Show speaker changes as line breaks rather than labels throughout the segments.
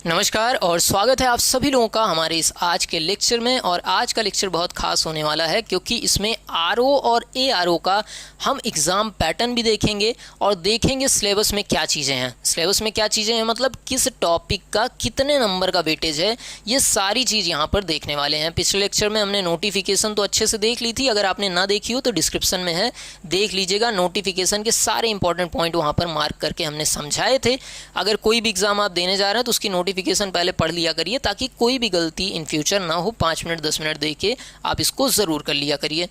नमस्कार और स्वागत है आप सभी लोगों का हमारे इस आज के लेक्चर में। और आज का लेक्चर बहुत खास होने वाला है क्योंकि इसमें आरओ और एआरओ का हम एग्ज़ाम पैटर्न भी देखेंगे और देखेंगे सिलेबस में क्या चीज़ें हैं। सिलेबस में क्या चीज़ें हैं मतलब किस टॉपिक का कितने नंबर का वेटेज है, ये सारी चीज़ यहाँ पर देखने वाले हैं। पिछले लेक्चर में हमने नोटिफिकेशन तो अच्छे से देख ली थी, अगर आपने ना देखी हो तो डिस्क्रिप्शन में है, देख लीजिएगा। नोटिफिकेशन के सारे इंपॉर्टेंट पॉइंट वहाँ पर मार्क करके हमने समझाए थे। अगर कोई भी एग्ज़ाम आप देने जा रहे हैं तो उसकी नोटिफिकेशन पहले पढ़ लिया करिए ताकि कोई भी गलती इन फ्यूचर ना हो। 5 मिनट 10 मिनट दे के आप इसको ज़रूर कर लिया करिए।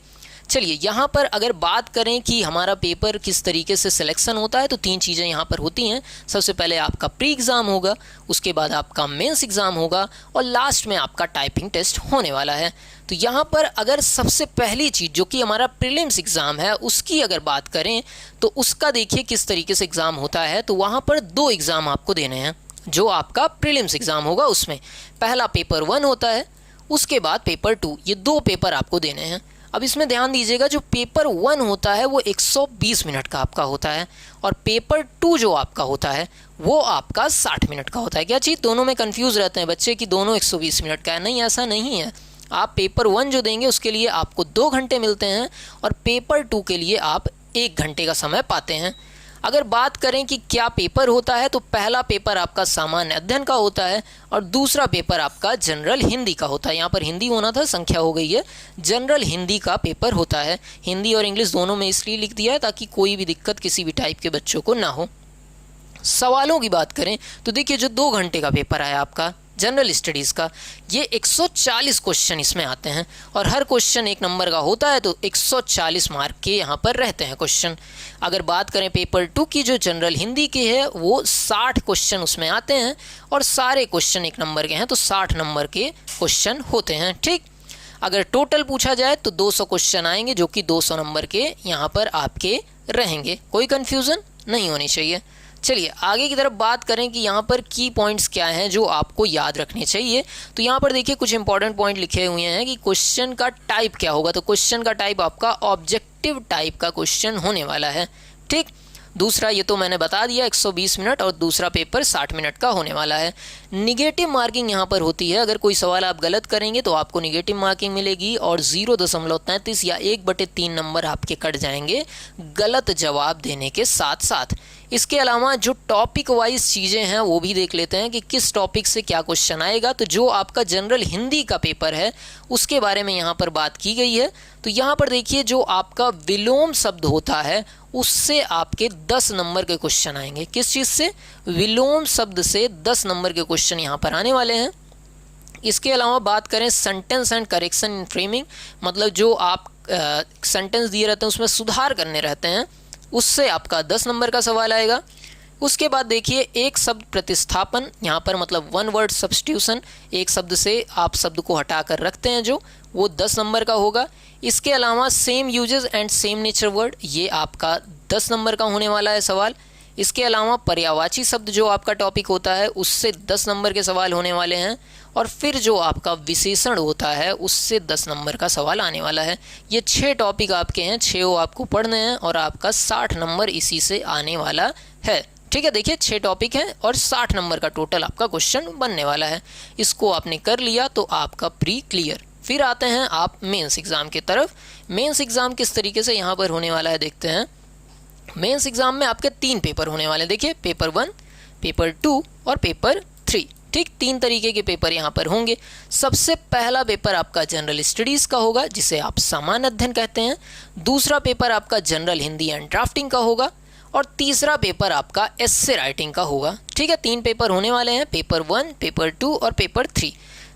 चलिए यहाँ पर अगर बात करें कि हमारा पेपर किस तरीके से सिलेक्शन होता है तो 3 चीज़ें यहाँ पर होती हैं। सबसे पहले आपका प्री एग्ज़ाम होगा, उसके बाद आपका मेंस एग्ज़ाम होगा और लास्ट में आपका टाइपिंग टेस्ट होने वाला है। तो यहाँ पर अगर सबसे पहली चीज़ जो कि हमारा प्रीलिम्स एग्ज़ाम है उसकी अगर बात करें तो उसका देखिए किस तरीके से एग्ज़ाम होता है। तो वहाँ पर 2 एग्ज़ाम आपको देने हैं। जो आपका प्रीलिम्स एग्ज़ाम होगा उसमें पहला पेपर 1 होता है, उसके बाद पेपर 2, ये 2 पेपर आपको देने हैं। अब इसमें ध्यान दीजिएगा, जो पेपर 1 होता है वो 120 मिनट का आपका होता है और पेपर 2 जो आपका होता है वो आपका 60 मिनट का होता है। क्या चीज़, दोनों में कंफ्यूज रहते हैं बच्चे कि दोनों 120 मिनट का है। नहीं, ऐसा नहीं है। आप पेपर 1 जो देंगे उसके लिए आपको 2 घंटे मिलते हैं और पेपर 2 के लिए आप 1 घंटे का समय पाते हैं। अगर बात करें कि क्या पेपर होता है तो पहला पेपर आपका सामान्य अध्ययन का होता है और दूसरा पेपर आपका जनरल हिंदी का होता है। यहाँ पर हिंदी होना था, संख्या हो गई है, जनरल हिंदी का पेपर होता है। हिंदी और इंग्लिश दोनों में इसलिए लिख दिया है ताकि कोई भी दिक्कत किसी भी टाइप के बच्चों को ना हो। सवालों की बात करें तो देखिए, जो 2 घंटे का पेपर है आपका जनरल स्टडीज़ का, ये 140 क्वेश्चन इसमें आते हैं और हर क्वेश्चन 1 नंबर का होता है तो 140 मार्क के यहाँ पर रहते हैं क्वेश्चन। अगर बात करें पेपर 2 की जो जनरल हिंदी की है वो 60 क्वेश्चन उसमें आते हैं और सारे क्वेश्चन 1 नंबर के हैं तो 60 नंबर के क्वेश्चन होते हैं। ठीक, अगर टोटल पूछा जाए तो 200 क्वेश्चन आएंगे जो कि 200 नंबर के यहाँ पर आपके रहेंगे। कोई कन्फ्यूज़न नहीं होनी चाहिए। चलिए आगे की तरफ बात करें कि यहाँ पर की पॉइंट्स क्या हैं जो आपको याद रखने चाहिए। तो यहाँ पर देखिए कुछ इंपॉर्टेंट पॉइंट लिखे हुए हैं कि क्वेश्चन का टाइप क्या होगा। तो क्वेश्चन का टाइप आपका ऑब्जेक्टिव टाइप का क्वेश्चन होने वाला है। ठीक, दूसरा ये तो मैंने बता दिया 120 मिनट और दूसरा पेपर 60 मिनट का होने वाला है। निगेटिव मार्किंग यहाँ पर होती है, अगर कोई सवाल आप गलत करेंगे तो आपको निगेटिव मार्किंग मिलेगी और 0.33 या 1/3 नंबर आपके कट जाएंगे गलत जवाब देने के साथ साथ। इसके अलावा जो टॉपिक वाइज चीज़ें हैं वो भी देख लेते हैं कि किस टॉपिक से क्या क्वेश्चन आएगा। तो जो आपका जनरल हिंदी का पेपर है उसके बारे में यहाँ पर बात की गई है। तो यहाँ पर देखिए, जो आपका विलोम शब्द होता है उससे आपके 10 नंबर के क्वेश्चन आएंगे। किस चीज़ से? विलोम शब्द से 10 नंबर के क्वेश्चन यहाँ पर आने वाले हैं। इसके अलावा बात करें sentence and correction in framing, मतलब जो आप सेंटेंस दिए रहते हैं उसमें सुधार करने रहते हैं, उससे आपका 10 नंबर का सवाल आएगा। उसके बाद देखिए एक शब्द प्रतिस्थापन, यहाँ पर मतलब 1 वर्ड सब्स्टिट्यूशन, एक शब्द से आप शब्द को हटाकर रखते हैं जो, वो 10 नंबर का होगा। इसके अलावा same uses and same nature word, ये आपका 10 नंबर का होने वाला है सवाल। इसके अलावा पर्यायवाची शब्द जो आपका टॉपिक होता है उससे 10 नंबर के सवाल होने वाले हैं और फिर जो आपका विशेषण होता है उससे 10 नंबर का सवाल आने वाला है। ये 6 टॉपिक आपके हैं, 6 आपको पढ़ने हैं और आपका 60 नंबर इसी से आने वाला है। ठीक है, देखिए 6 टॉपिक हैं और 60 नंबर का टोटल आपका क्वेश्चन बनने वाला है। इसको आपने कर लिया तो आपका प्री क्लियर। फिर आते हैं आप मेंस एग्ज़ाम की तरफ। मेंस एग्ज़ाम किस तरीके से यहाँ पर होने वाला है देखते हैं। मेंस एग्ज़ाम में आपके 3 पेपर होने वाले हैं। देखिए पेपर 1, पेपर 2 और पेपर 3। ठीक, 3 तरीके के पेपर यहाँ पर होंगे। सबसे पहला पेपर आपका जनरल स्टडीज़ का होगा जिसे आप सामान्य अध्ययन कहते हैं। दूसरा पेपर आपका जनरल हिंदी एंड ड्राफ्टिंग का होगा और तीसरा पेपर आपका एस्से राइटिंग का होगा। ठीक है, 3 पेपर होने वाले हैं, पेपर 1, पेपर 2 और पेपर 3।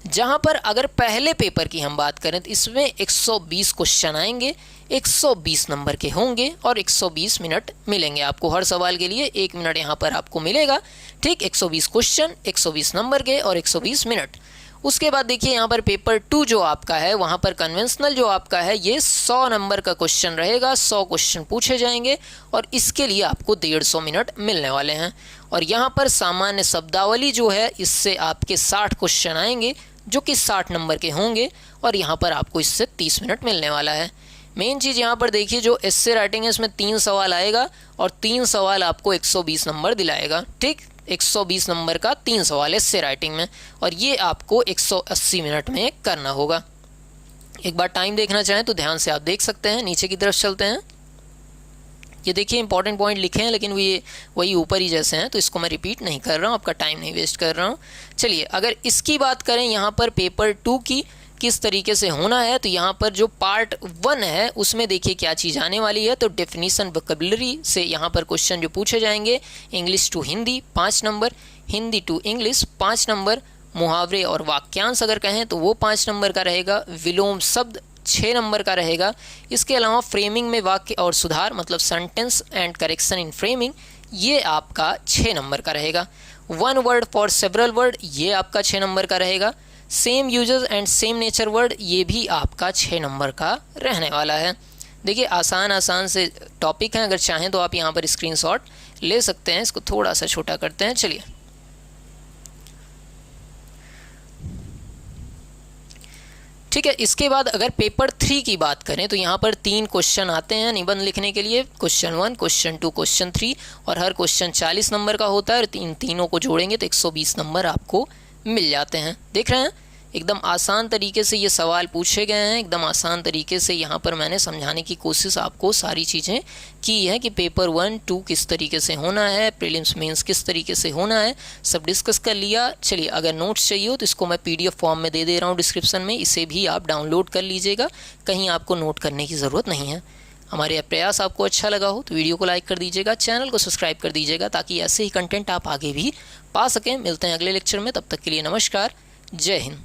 जहाँ पर अगर पहले पेपर की हम बात करें तो इसमें 120 क्वेश्चन आएंगे, 120 नंबर के होंगे और 120 मिनट मिलेंगे आपको हर सवाल के लिए। 1 मिनट यहाँ पर आपको मिलेगा। ठीक, 120 क्वेश्चन, 120 नंबर के और 120 मिनट। उसके बाद देखिए यहाँ पर पेपर 2 जो आपका है वहाँ पर कन्वेंशनल जो आपका है ये 100 नंबर का क्वेश्चन रहेगा। 100 क्वेश्चन पूछे जाएंगे और इसके लिए आपको 150 मिनट मिलने वाले हैं। और यहाँ पर सामान्य शब्दावली जो है इससे आपके 60 क्वेश्चन आएंगे जो कि 60 नंबर के होंगे और यहाँ पर आपको इससे 30 मिनट मिलने वाला है। मेन चीज़ यहाँ पर देखिए, जो एस्से राइटिंग है इसमें 3 सवाल आएगा और 3 सवाल आपको 120 नंबर दिलाएगा। ठीक, 120 नंबर का 3 सवाल है इससे राइटिंग में, और ये आपको 180 मिनट में करना होगा। एक बार टाइम देखना चाहें तो ध्यान से आप देख सकते हैं। नीचे की तरफ चलते हैं। ये देखिए इंपॉर्टेंट पॉइंट लिखे हैं, लेकिन ये वही ऊपर ही जैसे हैं, तो इसको मैं रिपीट नहीं कर रहा हूँ, आपका टाइम नहीं वेस्ट कर रहा हूँ। चलिए अगर इसकी बात करें यहाँ पर पेपर 2 की किस तरीके से होना है, तो यहाँ पर जो पार्ट 1 है उसमें देखिए क्या चीज़ आने वाली है। तो डेफिनीशन वोकैबुलरी से यहाँ पर क्वेश्चन जो पूछे जाएंगे, English to Hindi 5 number, Hindi to English 5 number, मुहावरे और वाक्यांश अगर कहें तो वो 5 नंबर का रहेगा, विलोम शब्द 6 नंबर का रहेगा। इसके अलावा फ्रेमिंग में वाक्य और सुधार मतलब sentence and correction in framing, ये आपका 6 नंबर का रहेगा। 1 वर्ड फॉर सेवरल वर्ड, ये आपका 6 नंबर का रहेगा। Same users and same nature word, ये भी आपका 6 नंबर का रहने वाला है। देखिए आसान से टॉपिक हैं, अगर चाहें तो आप यहाँ पर स्क्रीनशॉट ले सकते हैं। इसको थोड़ा सा छोटा करते हैं। चलिए ठीक है। इसके बाद अगर पेपर 3 की बात करें तो यहाँ पर 3 क्वेश्चन आते हैं निबंध लिखने के लिए, क्वेश्चन 1, क्वेश्चन 2, क्वेश्चन 3, और हर क्वेश्चन 40 नंबर का होता है, और इन तीनों को जोड़ेंगे तो 120 नंबर आपको मिल जाते हैं। देख रहे हैं एकदम आसान तरीके से ये सवाल पूछे गए हैं, एकदम आसान तरीके से यहाँ पर मैंने समझाने की कोशिश आपको सारी चीज़ें की है कि पेपर 1, 2 किस तरीके से होना है, प्रीलिम्स मेंस किस तरीके से होना है, सब डिस्कस कर लिया। चलिए अगर नोट्स चाहिए हो तो इसको मैं PDF फॉर्म में दे रहा हूँ डिस्क्रिप्शन में, इसे भी आप डाउनलोड कर लीजिएगा, कहीं आपको नोट करने की ज़रूरत नहीं है। हमारे प्रयास आपको अच्छा लगा हो तो वीडियो को लाइक कर दीजिएगा, चैनल को सब्सक्राइब कर दीजिएगा, ताकि ऐसे ही कंटेंट आप आगे भी पा सकें। मिलते हैं अगले लेक्चर में, तब तक के लिए नमस्कार, जय हिंद।